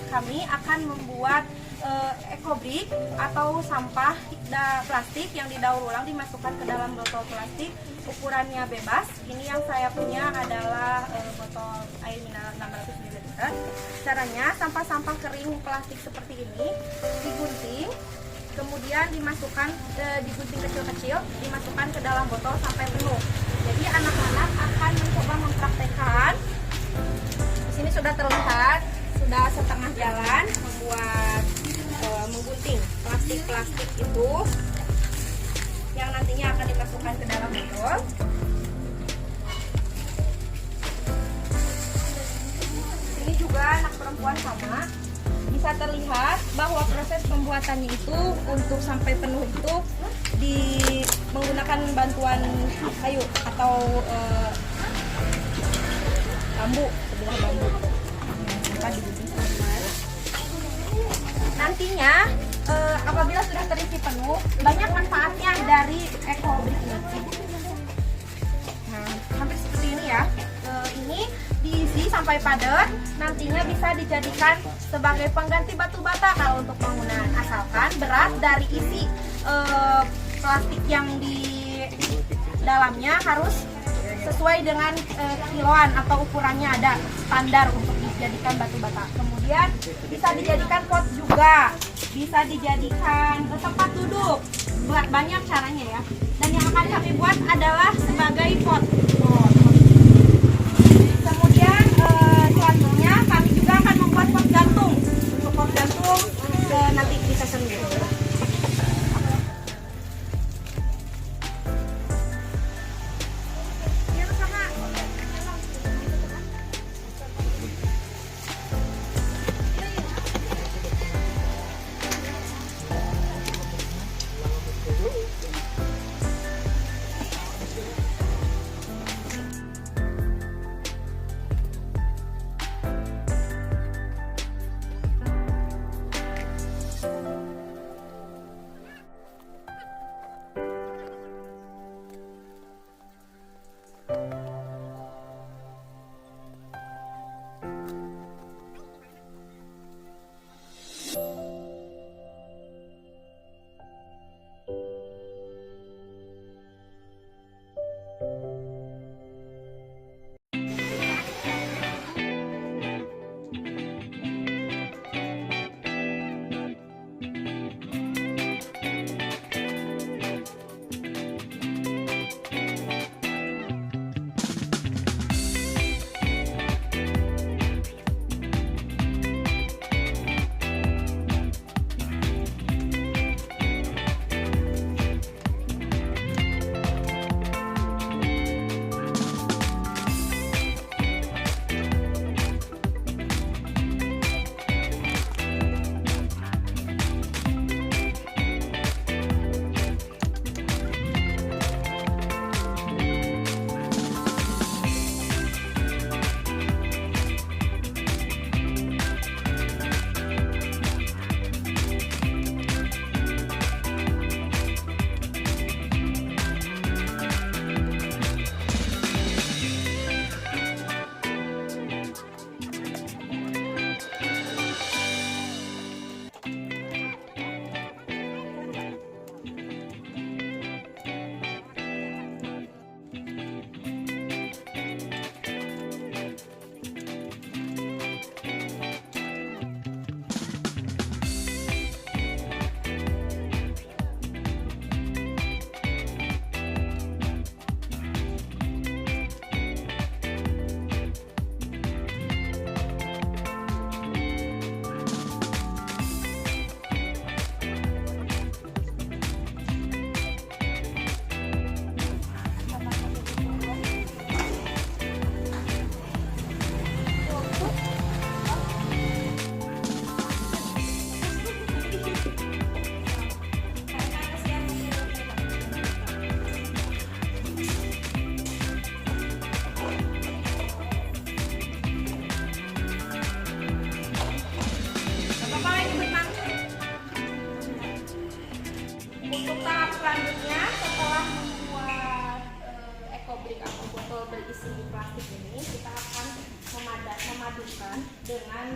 kami akan membuat ekobrik atau sampah plastik yang didaur ulang dimasukkan ke dalam botol plastik, ukurannya bebas. Ini yang saya punya adalah botol air mineral 600 ml. Caranya, sampah-sampah kering plastik seperti ini digunting, kemudian dimasukkan, digunting kecil-kecil, dimasukkan ke dalam botol sampai penuh. Jadi anak-anak akan mencoba mempraktekkan. Di sini sudah terlihat, sudah setengah jalan membuat menggunting plastik-plastik itu yang nantinya akan dimasukkan ke dalam botol. Ini juga anak perempuan sama. Bisa terlihat bahwa proses pembuatannya itu untuk sampai penuh itu menggunakan bantuan kayu atau bambu, sebelah bambu. Nantinya apabila sudah terisi penuh, banyak manfaatnya dari ekobrik ini. Nah, hampir seperti ini ya. Ini diisi sampai padat, nantinya bisa dijadikan sebagai pengganti batu bata kalau untuk penggunaan, asalkan berat dari isi plastik yang di dalamnya harus sesuai dengan kiloan atau ukurannya, ada standar untuk dijadikan batu bata. Kemudian bisa dijadikan pot juga, bisa dijadikan tempat duduk, banyak caranya ya. Dan yang akan kami buat adalah sebagai pot. Kemudian selanjutnya kami juga akan membuat pot gantung. Untuk pot gantung nanti kita sendiri. plastik ini kita akan memadukan dengan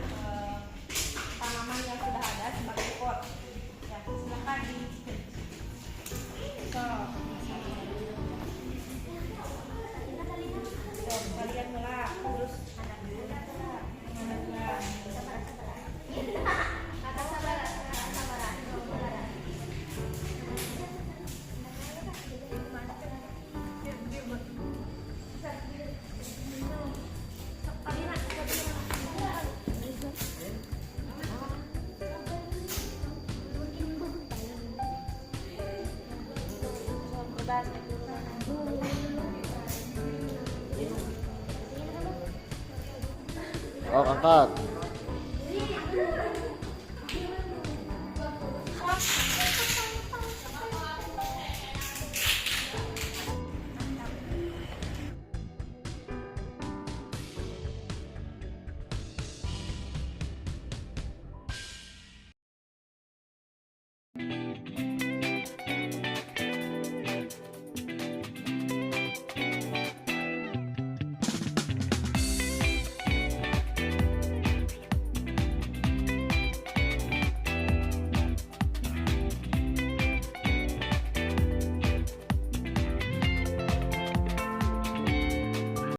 Oh, angkat.